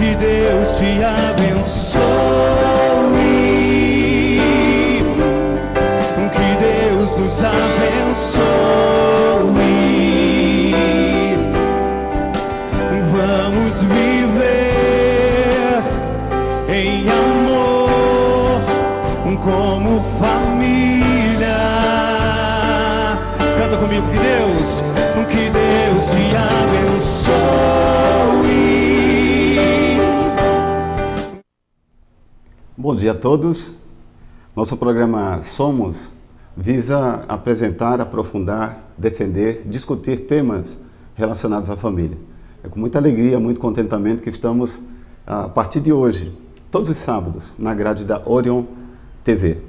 Que Deus te abençoe. Que Deus nos abençoe. Vamos viver em amor como família. Canta comigo. Que Deus te abençoe. Bom dia a todos. Nosso programa Somos visa apresentar, aprofundar, defender, discutir temas relacionados à família. É com muita alegria, muito contentamento que estamos, a partir de hoje, todos os sábados, na grade da Orion TV.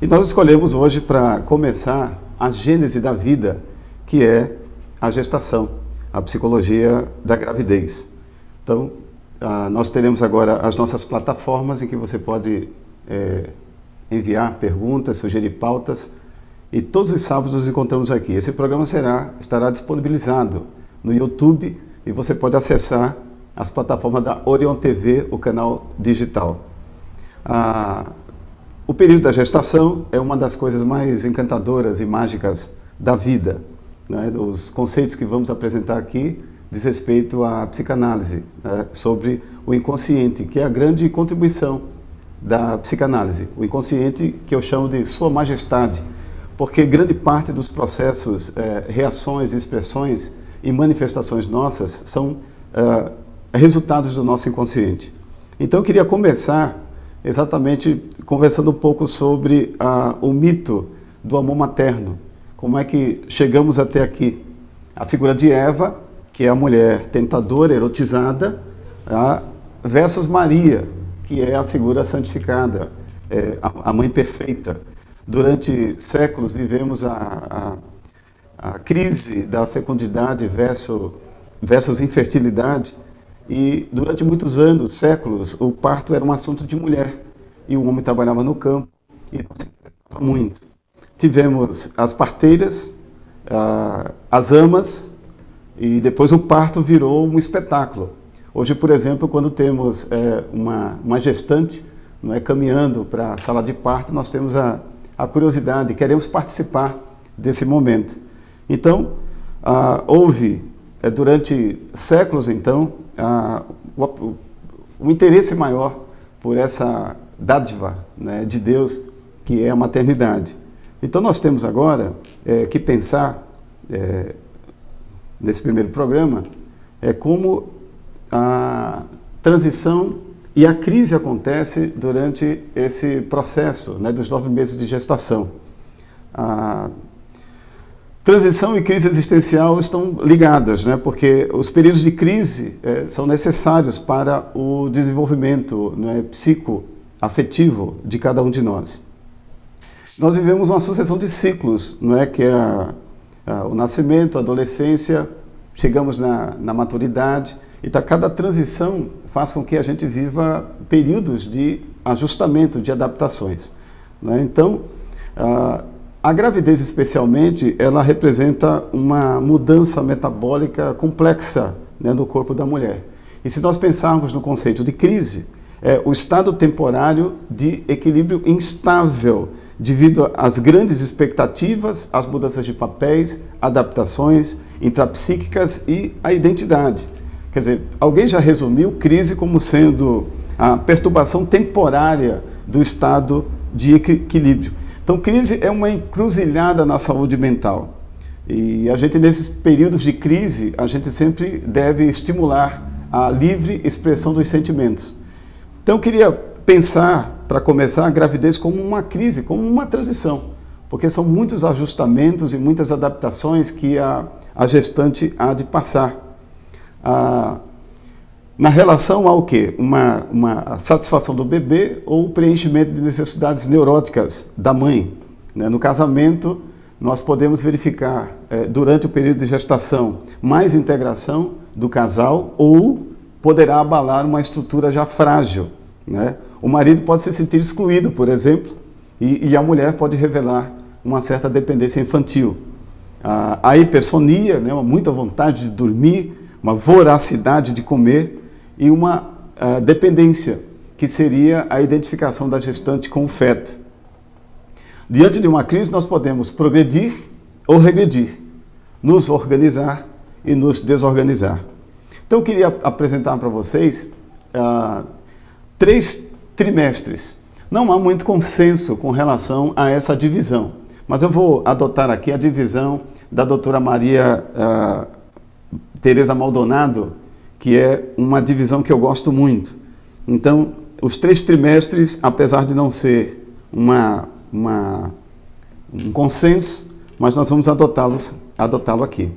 E nós escolhemos hoje para começar a gênese da vida, que é a gestação, a psicologia da gravidez. Então, nós teremos agora as nossas plataformas em que você pode enviar perguntas, sugerir pautas, e todos os sábados nos encontramos aqui. Esse programa estará disponibilizado no YouTube e você pode acessar as plataformas da Orion TV, o canal digital. O período da gestação é uma das coisas mais encantadoras e mágicas da vida, né? Os conceitos que vamos apresentar aqui diz respeito à psicanálise, né? Sobre o inconsciente, que é a grande contribuição da psicanálise. O inconsciente, que eu chamo de Sua Majestade, porque grande parte dos processos, reações, expressões e manifestações nossas são resultados do nosso inconsciente. Então eu queria começar exatamente conversando um pouco sobre o mito do amor materno. Como é que chegamos até aqui? A figura de Eva, que é a mulher tentadora, erotizada, versus Maria, que é a figura santificada, a mãe perfeita. Durante séculos vivemos a crise da fecundidade versus infertilidade, e durante muitos anos, séculos, o parto era um assunto de mulher, e o homem trabalhava no campo, e não se interessava muito. Tivemos as parteiras, as amas, e depois o parto virou um espetáculo. Hoje, por exemplo, quando temos uma gestante, não é, caminhando para a sala de parto, nós temos a curiosidade, queremos participar desse momento. Então, houve, durante séculos, então, um interesse maior por essa dádiva, né, de Deus, que é a maternidade. Então, nós temos agora que pensar, nesse primeiro programa, como a transição e a crise acontece durante esse processo, né, dos 9 meses de gestação. A transição e crise existencial estão ligadas, né, porque os períodos de crise são necessários para o desenvolvimento, né, psicoafetivo de cada um de nós. Nós vivemos uma sucessão de ciclos, não é, que é o nascimento, a adolescência, chegamos na maturidade, e cada transição faz com que a gente viva períodos de ajustamento, de adaptações, né? Então, a gravidez especialmente, ela representa uma mudança metabólica complexa, né, no corpo da mulher. E se nós pensarmos no conceito de crise, é o estado temporário de equilíbrio instável, devido às grandes expectativas, às mudanças de papéis, adaptações intrapsíquicas e à identidade. Quer dizer, alguém já resumiu crise como sendo a perturbação temporária do estado de equilíbrio. Então, crise é uma encruzilhada na saúde mental. E a gente, nesses períodos de crise, a gente sempre deve estimular a livre expressão dos sentimentos. Então, eu queria pensar, para começar, a gravidez como uma crise, como uma transição, porque são muitos ajustamentos e muitas adaptações que a gestante há de passar. Na relação ao quê? Uma satisfação do bebê ou o preenchimento de necessidades neuróticas da mãe, né? No casamento, nós podemos verificar, durante o período de gestação, mais integração do casal ou poderá abalar uma estrutura já frágil, né? O marido pode se sentir excluído, por exemplo, e a mulher pode revelar uma certa dependência infantil. A hipersonia, né? Muita vontade de dormir, uma voracidade de comer e uma dependência, que seria a identificação da gestante com o feto. Diante de uma crise, nós podemos progredir ou regredir, nos organizar e nos desorganizar. Então, eu queria apresentar para vocês 3 trimestres. Não há muito consenso com relação a essa divisão, mas eu vou adotar aqui a divisão da doutora Maria Teresa Maldonado, que é uma divisão que eu gosto muito. Então, os 3 trimestres, apesar de não ser um consenso, mas nós vamos adotá-lo aqui.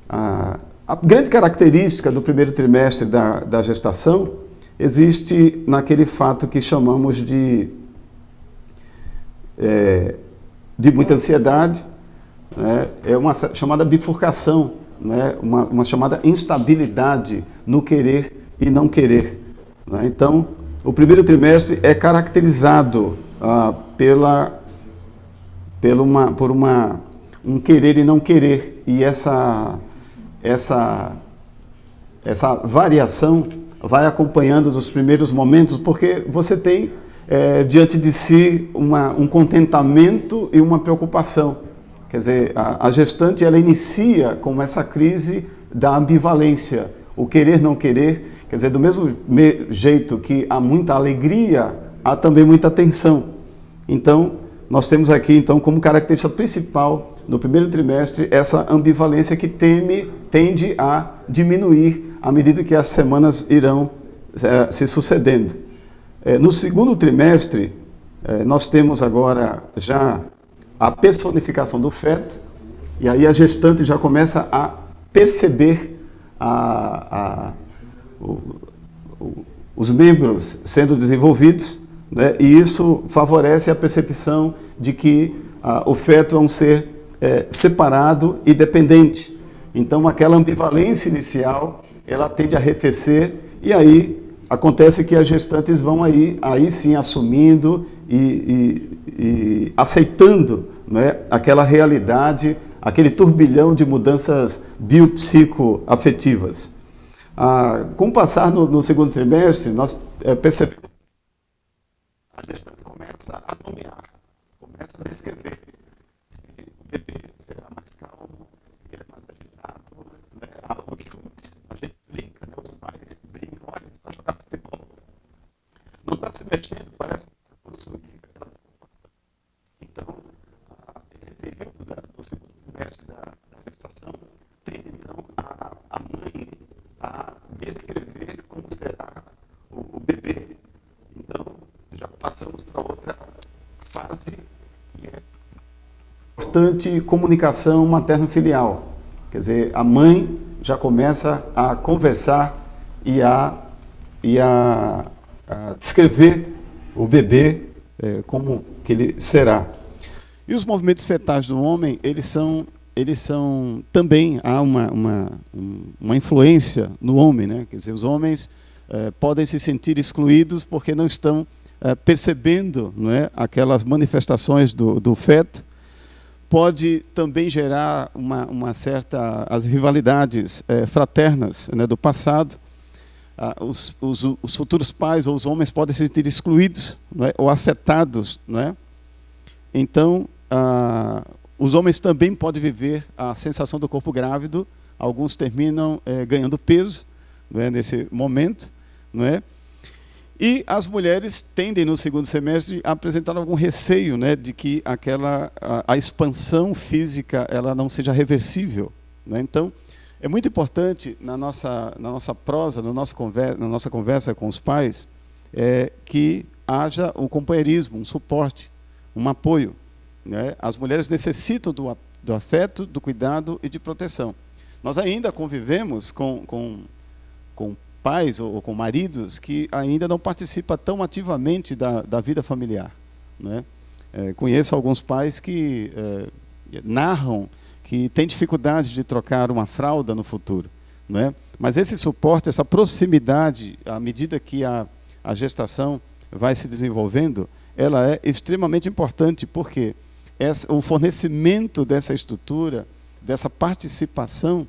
A grande característica do primeiro trimestre da gestação existe naquele fato que chamamos de muita ansiedade, né? É uma chamada bifurcação, né? Uma chamada instabilidade no querer e não querer, né? Então, o primeiro trimestre é caracterizado por um querer e não querer, e essa variação vai acompanhando nos primeiros momentos, porque você tem diante de si um contentamento e uma preocupação. Quer dizer, a gestante, ela inicia com essa crise da ambivalência, o querer não querer. Quer dizer, do mesmo jeito que há muita alegria, há também muita tensão. Então, nós temos aqui, então, como característica principal no primeiro trimestre, essa ambivalência que tende a diminuir à medida que as semanas irão se sucedendo. No segundo trimestre, nós temos agora já a personificação do feto, e aí a gestante já começa a perceber os membros sendo desenvolvidos, né? E isso favorece a percepção de que o feto é um ser separado e dependente. Então, aquela ambivalência inicial, ela tende a arrefecer, e aí acontece que as gestantes vão aí sim assumindo e aceitando, né, aquela realidade, aquele turbilhão de mudanças biopsicoafetivas. Com o passar no segundo trimestre, nós percebemos que a gestante começa a nomear, começa a descrever. O bebê será mais calmo, ele é mais agitado, né? A gente brinca, né? Os pais brincam, olha, ele vai jogar futebol. Não está se mexendo, parece que está possuindo aquela preocupação. Então, esse período do segundo trimestre da gestação tem, então, a mãe a descrever como será o bebê. Então, já passamos para outra fase, que é importante comunicação materno-filial. Quer dizer, a mãe já começa a conversar e a descrever o bebê como que ele será. E os movimentos fetais do homem, eles são também, há uma influência no homem, né? Quer dizer, os homens podem se sentir excluídos porque não estão percebendo, não é, aquelas manifestações do feto. Pode também gerar as rivalidades fraternas, né, do passado. Os futuros pais ou os homens podem se sentir excluídos, não é, ou afetados, não é? Então, os homens também podem viver a sensação do corpo grávido. Alguns terminam ganhando peso, não é, nesse momento, não é? E as mulheres tendem, no segundo semestre, a apresentar algum receio, né, de que a expansão física ela não seja reversível, né? Então, é muito importante na nossa prosa, na nossa conversa com os pais, que haja um companheirismo, um suporte, um apoio, né? As mulheres necessitam do afeto, do cuidado e de proteção. Nós ainda convivemos com pais ou com maridos que ainda não participam tão ativamente da vida familiar, né? Conheço alguns pais que narram que têm dificuldade de trocar uma fralda no futuro, né? Mas esse suporte, essa proximidade, à medida que a gestação vai se desenvolvendo, ela é extremamente importante, porque o fornecimento dessa estrutura, dessa participação,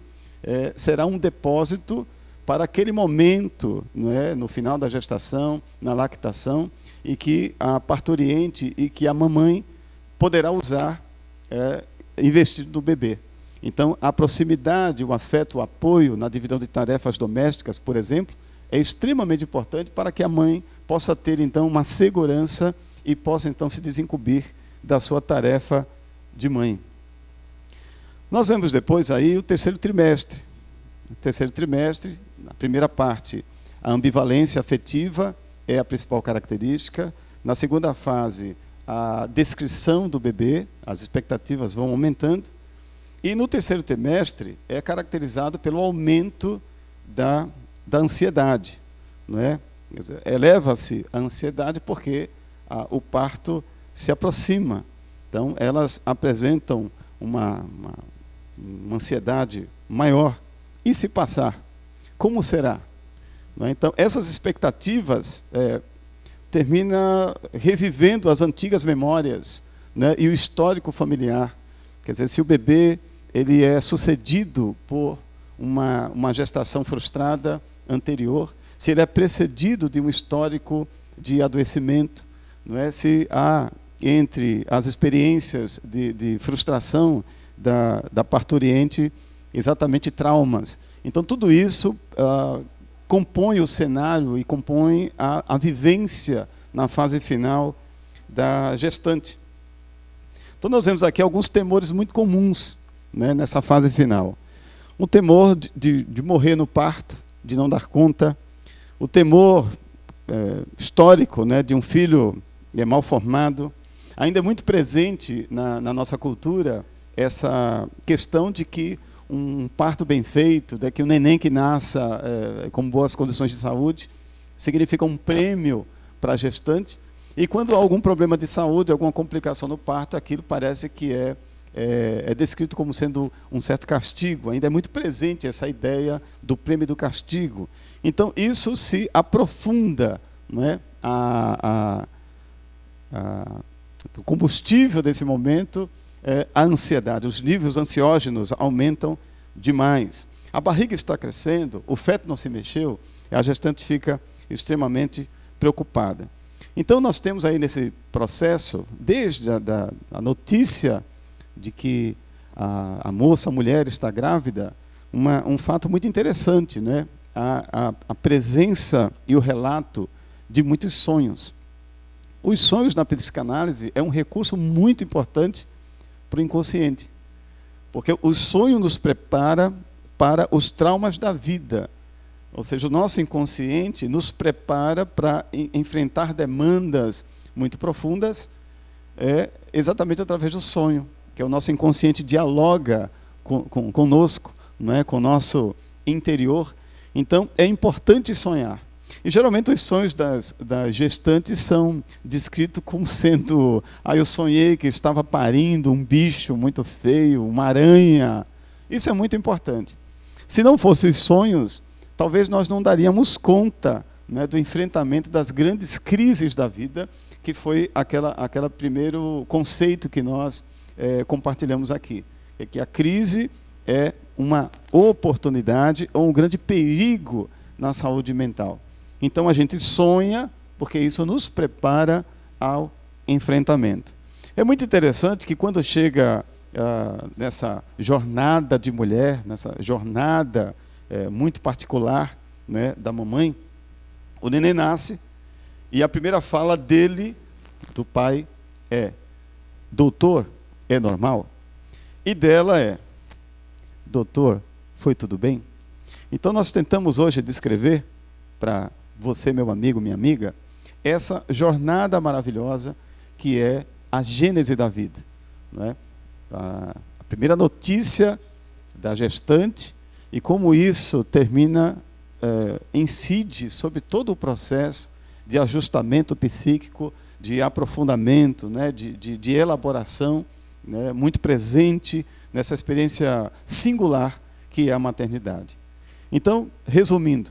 será um depósito para aquele momento, não é, no final da gestação, na lactação, e que a parturiente e que a mamãe poderá usar investido no bebê. Então, a proximidade, o afeto, o apoio na divisão de tarefas domésticas, por exemplo, é extremamente importante para que a mãe possa ter, então, uma segurança e possa, então, se desincumbir da sua tarefa de mãe. Nós vemos depois aí o terceiro trimestre. O terceiro trimestre, na primeira parte, a ambivalência afetiva é a principal característica. Na segunda fase, a descrição do bebê, as expectativas vão aumentando. E no terceiro trimestre é caracterizado pelo aumento da ansiedade, não é? Eleva-se a ansiedade porque o parto se aproxima. Então, elas apresentam uma ansiedade maior. E se passar? Como será? Não é? Então, essas expectativas terminam revivendo as antigas memórias, né, e o histórico familiar. Quer dizer, se o bebê ele é sucedido por uma gestação frustrada anterior, se ele é precedido de um histórico de adoecimento, não é? Se há entre as experiências de frustração da parturiente exatamente traumas. Então, tudo isso compõe o cenário e compõe a vivência na fase final da gestante. Então, nós vemos aqui alguns temores muito comuns, né, nessa fase final. O temor de morrer no parto, de não dar conta. O temor histórico, né, de um filho mal formado. Ainda é muito presente na nossa cultura essa questão de que um parto bem feito, de que o neném que nasça com boas condições de saúde, significa um prêmio para a gestante. E quando há algum problema de saúde, alguma complicação no parto, aquilo parece que é descrito como sendo um certo castigo. Ainda é muito presente essa ideia do prêmio e do castigo. Então, isso se aprofunda, não é? O combustível desse momento é a ansiedade. Os níveis ansiógenos aumentam demais. A barriga está crescendo, o feto não se mexeu, a gestante fica extremamente preocupada. Então, nós temos aí nesse processo, desde a notícia de que a moça, a mulher está grávida, um fato muito interessante, né? A presença e o relato de muitos sonhos. Os sonhos na psicanálise é um recurso muito importante para o inconsciente, porque o sonho nos prepara para os traumas da vida. Ou seja, o nosso inconsciente nos prepara para enfrentar demandas muito profundas, exatamente através do sonho, que é o nosso inconsciente dialoga conosco, não é? Com o nosso interior. Então, é importante sonhar. E, geralmente, os sonhos das gestantes são descritos como sendo... eu sonhei que estava parindo um bicho muito feio, uma aranha. Isso é muito importante. Se não fossem os sonhos, talvez nós não daríamos conta, né, do enfrentamento das grandes crises da vida, que foi aquele primeiro conceito que nós compartilhamos aqui. É que a crise é uma oportunidade ou um grande perigo na saúde mental. Então, a gente sonha, porque isso nos prepara ao enfrentamento. É muito interessante que quando chega nessa jornada de mulher, nessa jornada muito particular, né, da mamãe, o neném nasce e a primeira fala dele, do pai, é: doutor, é normal? E dela é: doutor, foi tudo bem? Então, nós tentamos hoje descrever para você, meu amigo, minha amiga, essa jornada maravilhosa que é a gênese da vida, não é? A primeira notícia da gestante e como isso termina, incide sobre todo o processo de ajustamento psíquico, de aprofundamento, né, de elaboração, né, muito presente nessa experiência singular que é a maternidade. Então, resumindo,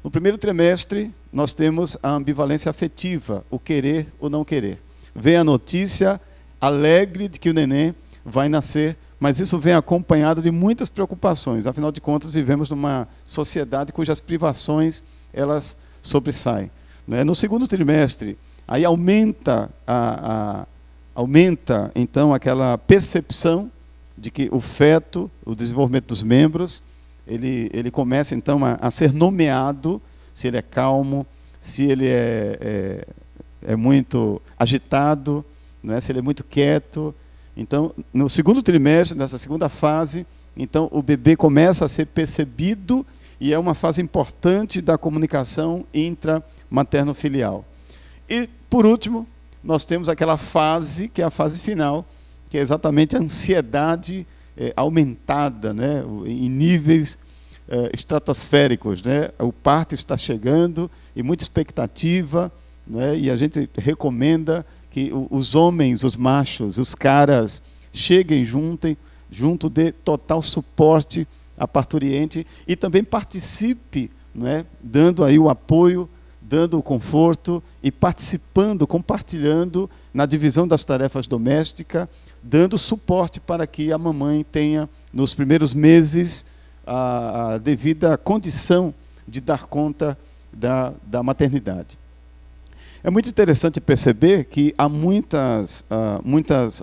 no primeiro trimestre, nós temos a ambivalência afetiva, o querer ou não querer. Vem a notícia alegre de que o neném vai nascer mas isso vem acompanhado de muitas preocupações. Afinal de contas, vivemos numa sociedade cujas privações elas sobressaem. Né? No segundo trimestre, aí aumenta então aquela percepção de que o feto, o desenvolvimento dos membros, ele começa então a ser nomeado, se ele é calmo, se ele é muito agitado, né? Se ele é muito quieto. Então, no segundo trimestre, nessa segunda fase, então o bebê começa a ser percebido e é uma fase importante da comunicação intramaterno-filial. E, por último, nós temos aquela fase, que é a fase final, que é exatamente a ansiedade aumentada, né, em níveis estratosféricos. Né? O parto está chegando e muita expectativa, né, e a gente recomenda que os homens, os machos, os caras, cheguem junto de total suporte à parturiente e também participe, né, dando aí o apoio, dando o conforto e participando, compartilhando na divisão das tarefas domésticas, dando suporte para que a mamãe tenha, nos primeiros meses, a devida condição de dar conta da maternidade. É muito interessante perceber que há muitas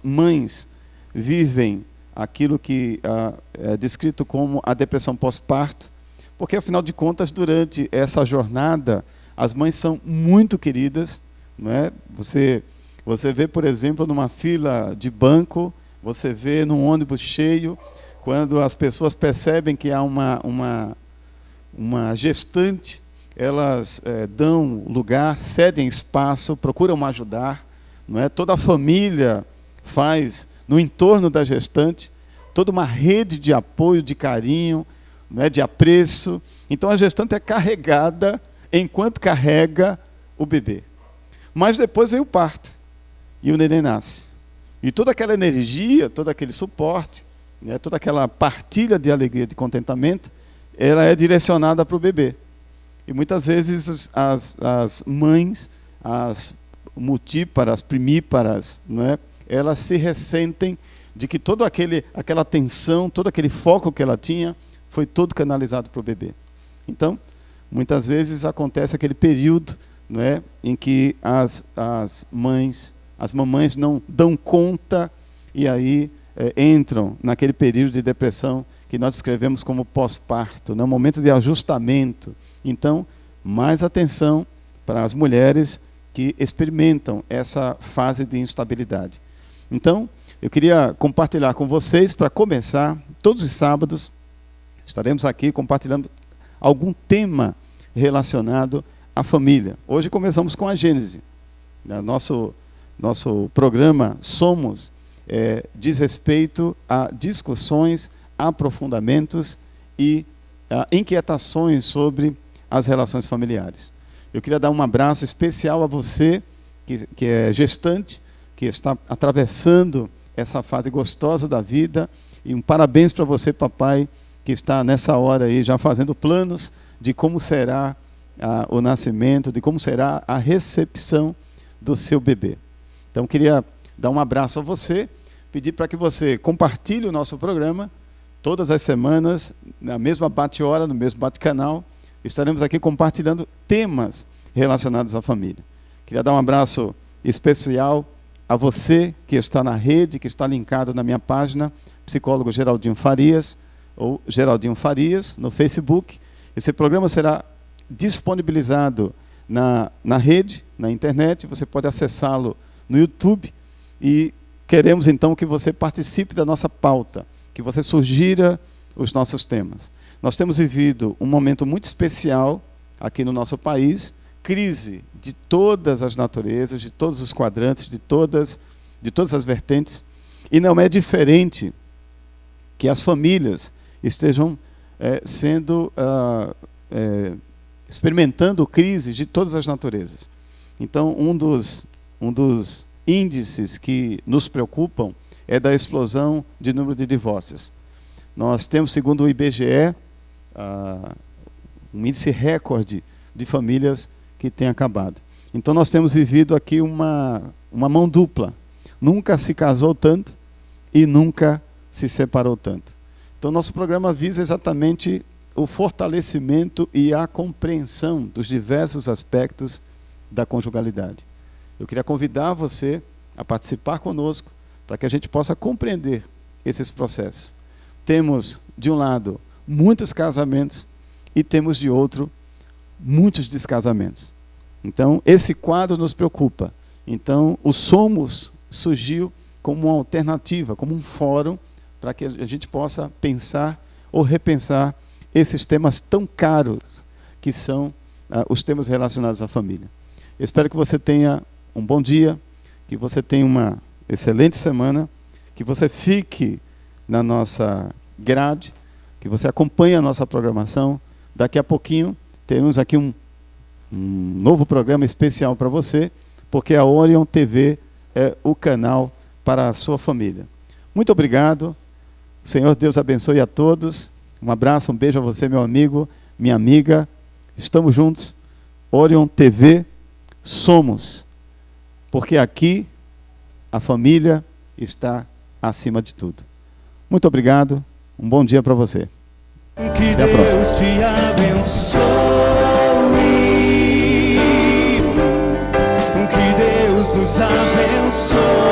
mães vivem aquilo que é descrito como a depressão pós-parto, porque, afinal de contas, durante essa jornada, as mães são muito queridas. Não é? Você vê, por exemplo, numa fila de banco, você vê num ônibus cheio, quando as pessoas percebem que há uma gestante, elas dão lugar, cedem espaço, procuram ajudar. Não é? Toda a família faz, no entorno da gestante, toda uma rede de apoio, de carinho, não é? De apreço. Então a gestante é carregada enquanto carrega o bebê. Mas depois vem o parto, e o neném nasce. E toda aquela energia, todo aquele suporte, né, toda aquela partilha de alegria, de contentamento, ela é direcionada para o bebê. E muitas vezes as mães, as multíparas, primíparas, não é? Elas se ressentem de que toda aquela atenção, todo aquele foco que ela tinha, foi todo canalizado para o bebê. Então, muitas vezes acontece aquele período, não é, em que as mamães não dão conta e aí entram naquele período de depressão que nós descrevemos como pós-parto, né, um momento de ajustamento. Então, mais atenção para as mulheres que experimentam essa fase de instabilidade. Então, eu queria compartilhar com vocês, para começar, todos os sábados, estaremos aqui compartilhando algum tema relacionado à família. Hoje começamos com a Gênese. Nosso programa Somos diz respeito a discussões, aprofundamentos e inquietações sobre as relações familiares. Eu queria dar um abraço especial a você, que é gestante, que está atravessando essa fase gostosa da vida, e um parabéns para você, papai, que está nessa hora aí já fazendo planos de como será o nascimento, de como será a recepção do seu bebê. Então, queria dar um abraço a você, pedir para que você compartilhe o nosso programa todas as semanas, na mesma bate-hora, no mesmo bate-canal. Estaremos aqui compartilhando temas relacionados à família. Queria dar um abraço especial a você que está na rede, que está linkado na minha página, psicólogo Geraldinho Farias, ou Geraldinho Farias, no Facebook. Esse programa será disponibilizado na rede, na internet, você pode acessá-lo no YouTube, e queremos então que você participe da nossa pauta, que você sugira os nossos temas. Nós temos vivido um momento muito especial aqui no nosso país, crise de todas as naturezas, de todos os quadrantes, de todas as vertentes, e não é diferente que as famílias estejam experimentando crises de todas as naturezas. Então, um dos índices que nos preocupam é da explosão de número de divórcios. Nós temos, segundo o IBGE, um índice recorde de famílias que têm acabado. Então, nós temos vivido aqui uma mão dupla. Nunca se casou tanto e nunca se separou tanto. Então, nosso programa visa exatamente o fortalecimento e a compreensão dos diversos aspectos da conjugalidade. Eu queria convidar você a participar conosco para que a gente possa compreender esses processos. Temos, de um lado, muitos casamentos e temos, de outro, muitos descasamentos. Então, esse quadro nos preocupa. Então, o Somos surgiu como uma alternativa, como um fórum, para que a gente possa pensar ou repensar esses temas tão caros que são os temas relacionados à família. Eu espero que você tenha um bom dia, que você tenha uma excelente semana, que você fique na nossa grade, que você acompanhe a nossa programação. Daqui a pouquinho teremos aqui um novo programa especial para você, porque a Orion TV é o canal para a sua família. Muito obrigado. O Senhor Deus abençoe a todos. Um abraço, um beijo a você, meu amigo, minha amiga. Estamos juntos. Orion TV, somos. Porque aqui a família está acima de tudo. Muito obrigado. Um bom dia para você. Que Até a próxima. Deus te abençoe. Que Deus nos abençoe.